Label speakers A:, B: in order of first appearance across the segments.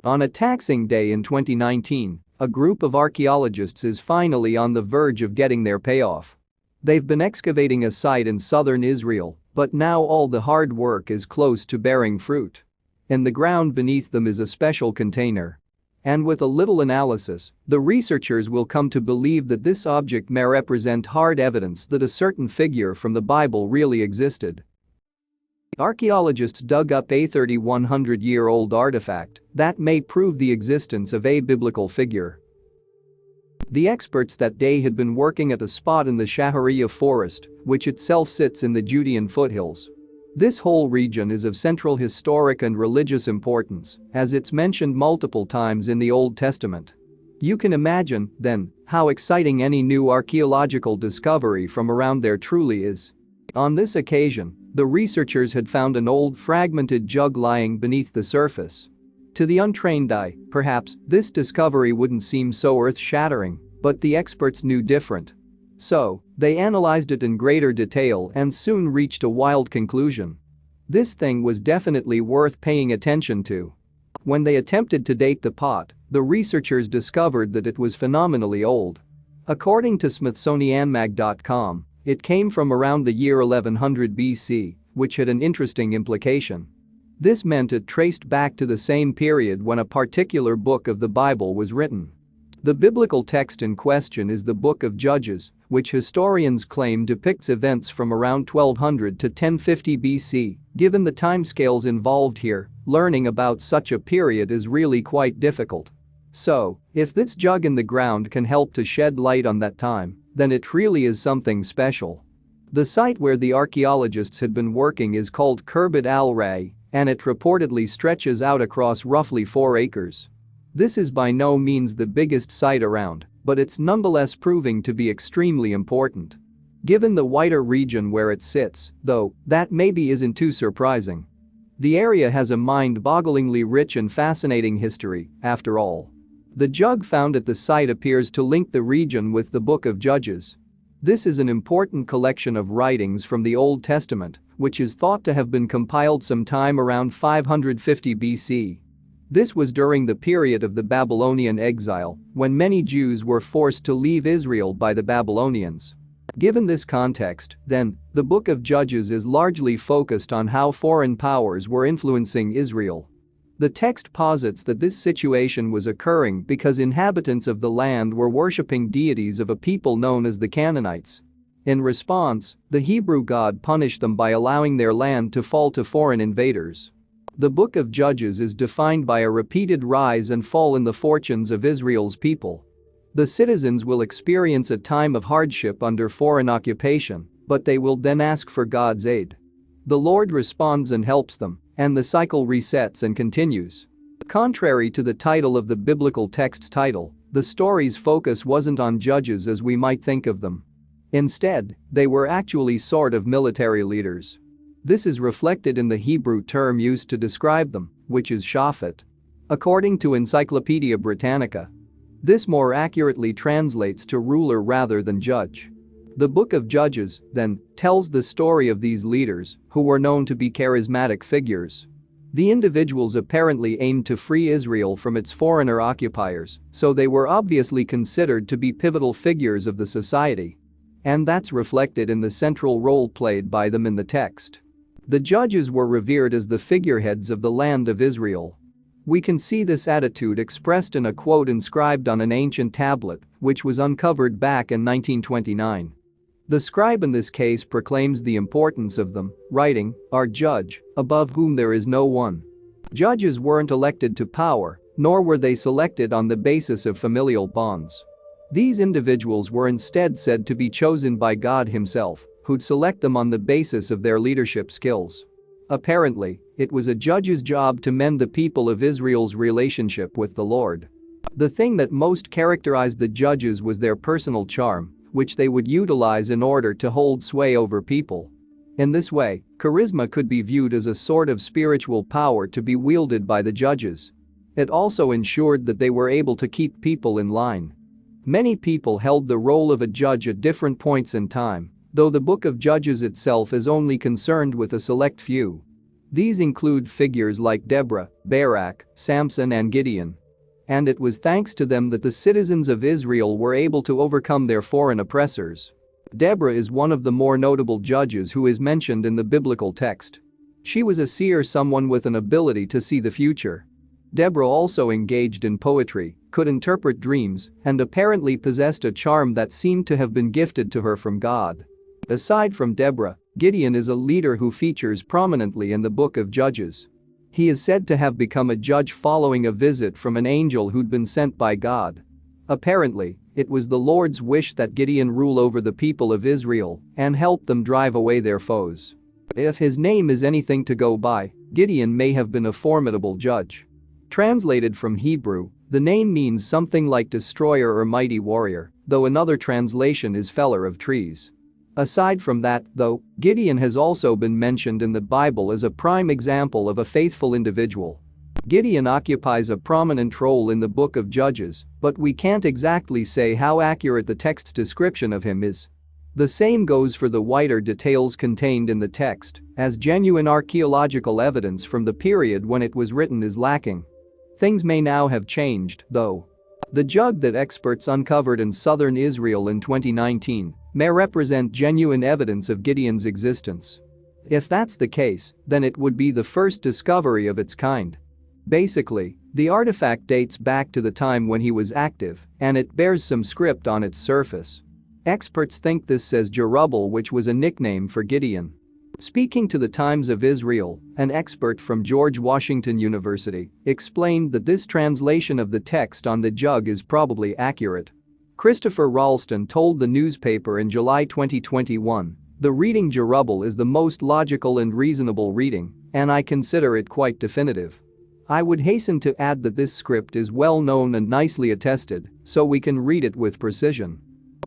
A: On a taxing day in 2019, a group of archaeologists is finally on the verge of getting their payoff. They've been excavating a site in southern Israel, but now all the hard work is close to bearing fruit. In the ground beneath them is a special container. And with a little analysis, the researchers will come to believe that this object may represent hard evidence that a certain figure from the Bible really existed. Archaeologists dug up a 3,100-year-old artifact that may prove the existence of a biblical figure. The experts that day had been working at a spot in the Shaharia forest, which itself sits in the Judean foothills. This whole region is of central historic and religious importance, as it's mentioned multiple times in the Old Testament. You can imagine, then, how exciting any new archaeological discovery from around there truly is. On this occasion, the researchers had found an old fragmented jug lying beneath the surface. To the untrained eye, perhaps, this discovery wouldn't seem so earth-shattering, but the experts knew different. So, they analyzed it in greater detail and soon reached a wild conclusion. This thing was definitely worth paying attention to. When they attempted to date the pot, the researchers discovered that it was phenomenally old. According to SmithsonianMag.com, it came from around the year 1100 BC, which had an interesting implication. This meant it traced back to the same period when a particular book of the Bible was written. The biblical text in question is the Book of Judges, which historians claim depicts events from around 1200 to 1050 BC. Given the timescales involved here, learning about such a period is really quite difficult. So, if this jug in the ground can help to shed light on that time, then it really is something special. The site where the archaeologists had been working is called Khirbet al-Ray, and it reportedly stretches out across roughly 4 acres. This is by no means the biggest site around, but it's nonetheless proving to be extremely important. Given the wider region where it sits, though, that maybe isn't too surprising. The area has a mind-bogglingly rich and fascinating history, after all. The jug found at the site appears to link the region with the Book of Judges. This is an important collection of writings from the Old Testament, which is thought to have been compiled sometime around 550 BC. This was during the period of the Babylonian exile, when many Jews were forced to leave Israel by the Babylonians. Given this context, then, the Book of Judges is largely focused on how foreign powers were influencing Israel. The text posits that this situation was occurring because inhabitants of the land were worshipping deities of a people known as the Canaanites. In response, the Hebrew God punished them by allowing their land to fall to foreign invaders. The Book of Judges is defined by a repeated rise and fall in the fortunes of Israel's people. The citizens will experience a time of hardship under foreign occupation, but they will then ask for God's aid. The Lord responds and helps them, and the cycle resets and continues. Contrary to the title of the biblical text's title, the story's focus wasn't on judges as we might think of them. Instead, they were actually sort of military leaders. This is reflected in the Hebrew term used to describe them, which is shafat. According to Encyclopedia Britannica, this more accurately translates to ruler rather than judge. The Book of Judges, then, tells the story of these leaders, who were known to be charismatic figures. The individuals apparently aimed to free Israel from its foreigner occupiers, so they were obviously considered to be pivotal figures of the society. And that's reflected in the central role played by them in the text. The judges were revered as the figureheads of the land of Israel. We can see this attitude expressed in a quote inscribed on an ancient tablet, which was uncovered back in 1929. The scribe in this case proclaims the importance of them, writing, "Our judge, above whom there is no one." Judges weren't elected to power, nor were they selected on the basis of familial bonds. These individuals were instead said to be chosen by God himself, who'd select them on the basis of their leadership skills. Apparently, it was a judge's job to mend the people of Israel's relationship with the Lord. The thing that most characterized the judges was their personal charm, which they would utilize in order to hold sway over people. In this way, charisma could be viewed as a sort of spiritual power to be wielded by the judges. It also ensured that they were able to keep people in line. Many people held the role of a judge at different points in time, though the Book of Judges itself is only concerned with a select few. These include figures like Deborah, Barak, Samson and Gideon. And it was thanks to them that the citizens of Israel were able to overcome their foreign oppressors. Deborah is one of the more notable judges who is mentioned in the biblical text. She was a seer, someone with an ability to see the future. Deborah also engaged in poetry, could interpret dreams, and apparently possessed a charm that seemed to have been gifted to her from God. Aside from Deborah, Gideon is a leader who features prominently in the book of Judges. He is said to have become a judge following a visit from an angel who'd been sent by God. Apparently, it was the Lord's wish that Gideon rule over the people of Israel and help them drive away their foes. If his name is anything to go by, Gideon may have been a formidable judge. Translated from Hebrew, the name means something like destroyer or mighty warrior, though another translation is feller of trees. Aside from that, though, Gideon has also been mentioned in the Bible as a prime example of a faithful individual. Gideon occupies a prominent role in the book of Judges, but we can't exactly say how accurate the text's description of him is. The same goes for the wider details contained in the text, as genuine archaeological evidence from the period when it was written is lacking. Things may now have changed, though. The jug that experts uncovered in southern Israel in 2019 may represent genuine evidence of Gideon's existence. If that's the case, then it would be the first discovery of its kind. Basically, the artifact dates back to the time when he was active, and it bears some script on its surface. Experts think this says Jerubbaal, which was a nickname for Gideon. Speaking to the Times of Israel, an expert from George Washington University explained that this translation of the text on the jug is probably accurate. Christopher Ralston told the newspaper in July 2021, "The reading Jerubbaal is the most logical and reasonable reading, and I consider it quite definitive. I would hasten to add that this script is well known and nicely attested, so we can read it with precision."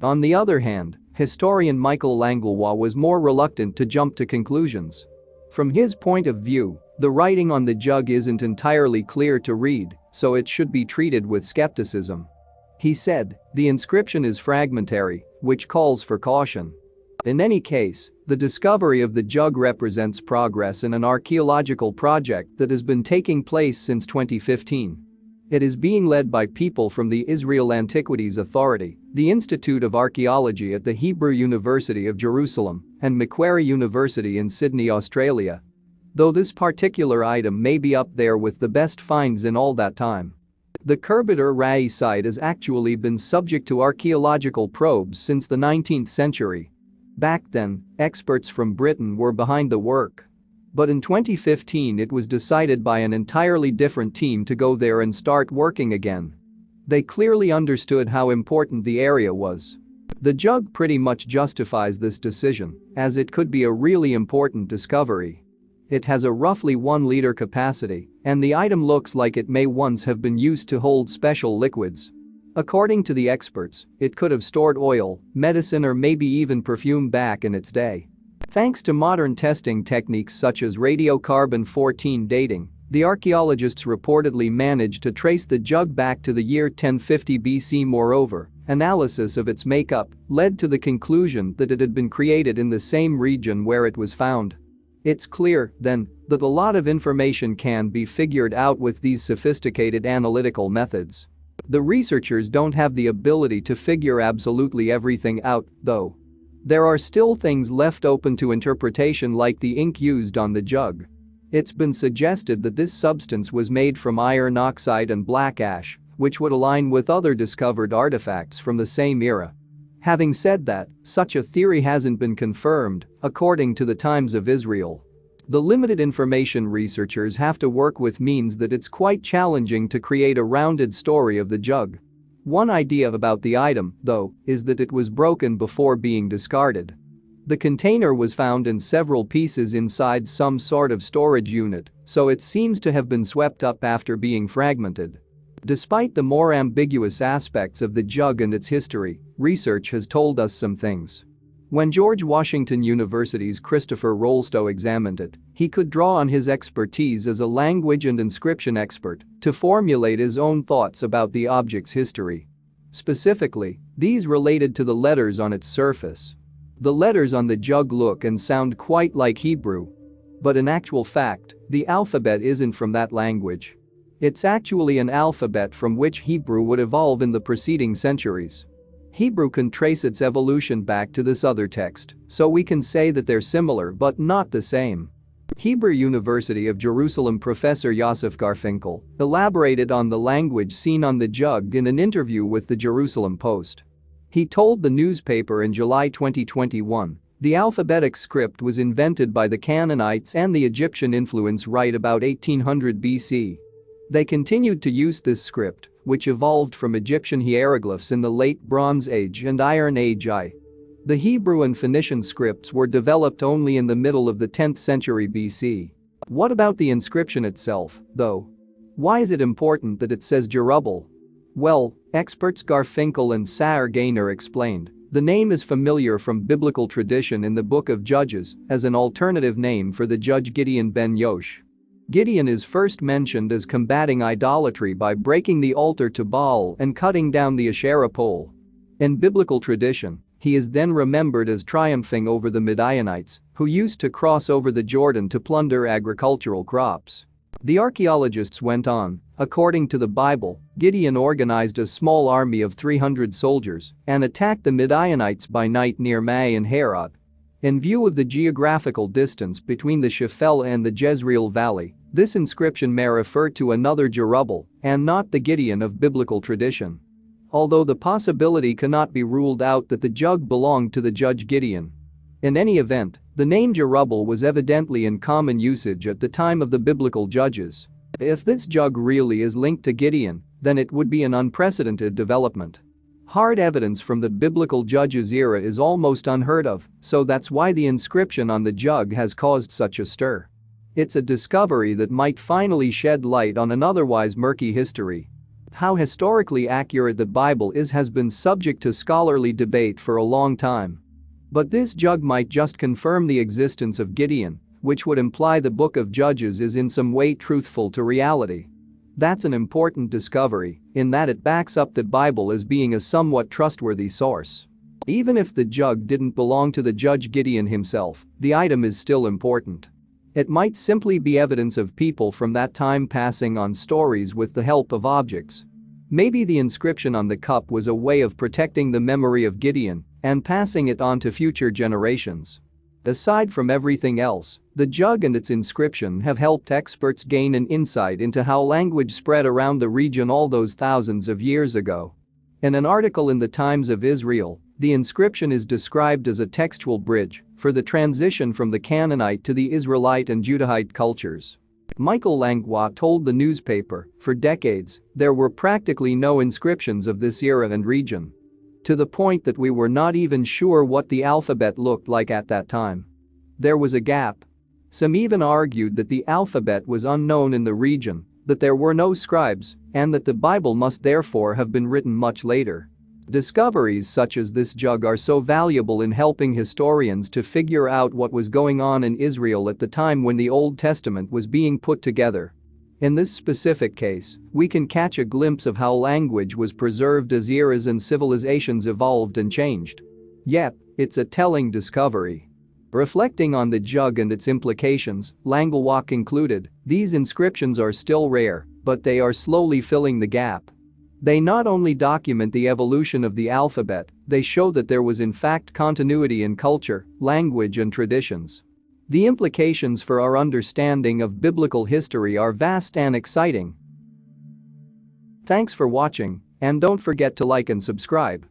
A: On the other hand, historian Michael Langlois was more reluctant to jump to conclusions. From his point of view, the writing on the jug isn't entirely clear to read, so it should be treated with skepticism. He said, "The inscription is fragmentary, which calls for caution." In any case, the discovery of the jug represents progress in an archaeological project that has been taking place since 2015. It is being led by people from the Israel Antiquities Authority, the Institute of Archaeology at the Hebrew University of Jerusalem, and Macquarie University in Sydney, Australia. Though this particular item may be up there with the best finds in all that time. The Kerbet Rai site has actually been subject to archaeological probes since the 19th century. Back then, experts from Britain were behind the work. But in 2015 it was decided by an entirely different team to go there and start working again. They clearly understood how important the area was. The jug pretty much justifies this decision, as it could be a really important discovery. It has a roughly 1-liter capacity, and the item looks like it may once have been used to hold special liquids. According to the experts, it could have stored oil, medicine or maybe even perfume back in its day. Thanks to modern testing techniques such as radiocarbon-14 dating, the archaeologists reportedly managed to trace the jug back to the year 1050 BC. Moreover, analysis of its makeup led to the conclusion that it had been created in the same region where it was found. It's clear, then, that a lot of information can be figured out with these sophisticated analytical methods. The researchers don't have the ability to figure absolutely everything out, though. There are still things left open to interpretation, like the ink used on the jug. It's been suggested that this substance was made from iron oxide and black ash, which would align with other discovered artifacts from the same era. Having said that, such a theory hasn't been confirmed, according to the Times of Israel. The limited information researchers have to work with means that it's quite challenging to create a rounded story of the jug. One idea about the item, though, is that it was broken before being discarded. The container was found in several pieces inside some sort of storage unit, so it seems to have been swept up after being fragmented. Despite the more ambiguous aspects of the jug and its history, research has told us some things. When George Washington University's Christopher Rolstow examined it, he could draw on his expertise as a language and inscription expert to formulate his own thoughts about the object's history. Specifically, these related to the letters on its surface. The letters on the jug look and sound quite like Hebrew. But in actual fact, the alphabet isn't from that language. It's actually an alphabet from which Hebrew would evolve in the preceding centuries. Hebrew can trace its evolution back to this other text, so we can say that they're similar but not the same. Hebrew University of Jerusalem professor Yosef Garfinkel elaborated on the language seen on the jug in an interview with the Jerusalem Post. He told the newspaper in July 2021, the alphabetic script was invented by the Canaanites and the Egyptian influence right about 1800 BC. They continued to use this script, which evolved from Egyptian hieroglyphs in the Late Bronze Age and Iron Age I. The Hebrew and Phoenician scripts were developed only in the middle of the 10th century BC. What about the inscription itself, though? Why is it important that it says Jerubbaal? Well, experts Garfinkel and Saar Gaynor explained, the name is familiar from biblical tradition in the book of Judges as an alternative name for the judge Gideon ben Yosh. Gideon is first mentioned as combating idolatry by breaking the altar to Baal and cutting down the Asherah pole. In biblical tradition, he is then remembered as triumphing over the Midianites, who used to cross over the Jordan to plunder agricultural crops. The archaeologists went on, according to the Bible, Gideon organized a small army of 300 soldiers and attacked the Midianites by night near Mai and Herod. In view of the geographical distance between the Shephelah and the Jezreel Valley, this inscription may refer to another Jerubbaal and not the Gideon of biblical tradition. Although the possibility cannot be ruled out that the jug belonged to the judge Gideon. In any event, the name Jerubbaal was evidently in common usage at the time of the biblical judges. If this jug really is linked to Gideon, then it would be an unprecedented development. Hard evidence from the biblical judges era is almost unheard of, so that's why the inscription on the jug has caused such a stir. It's a discovery that might finally shed light on an otherwise murky history. How historically accurate the Bible is has been subject to scholarly debate for a long time. But this jug might just confirm the existence of Gideon, which would imply the book of Judges is in some way truthful to reality. That's an important discovery, in that it backs up the Bible as being a somewhat trustworthy source. Even if the jug didn't belong to the judge Gideon himself, the item is still important. It might simply be evidence of people from that time passing on stories with the help of objects. Maybe the inscription on the cup was a way of protecting the memory of Gideon and passing it on to future generations. Aside from everything else, the jug and its inscription have helped experts gain an insight into how language spread around the region all those thousands of years ago. In an article in the Times of Israel, the inscription is described as a textual bridge for the transition from the Canaanite to the Israelite and Judahite cultures. Michael Langlois told the newspaper, for decades, there were practically no inscriptions of this era and region. To the point that we were not even sure what the alphabet looked like at that time. There was a gap. Some even argued that the alphabet was unknown in the region, that there were no scribes, and that the Bible must therefore have been written much later. Discoveries such as this jug are so valuable in helping historians to figure out what was going on in Israel at the time when the Old Testament was being put together. In this specific case, we can catch a glimpse of how language was preserved as eras and civilizations evolved and changed. Yep, it's a telling discovery. Reflecting on the jug and its implications, Langlois concluded, these inscriptions are still rare, but they are slowly filling the gap. They not only document the evolution of the alphabet, they show that there was in fact continuity in culture, language and traditions. The implications for our understanding of biblical history are vast and exciting. Thanks for watching, and don't forget to like and subscribe.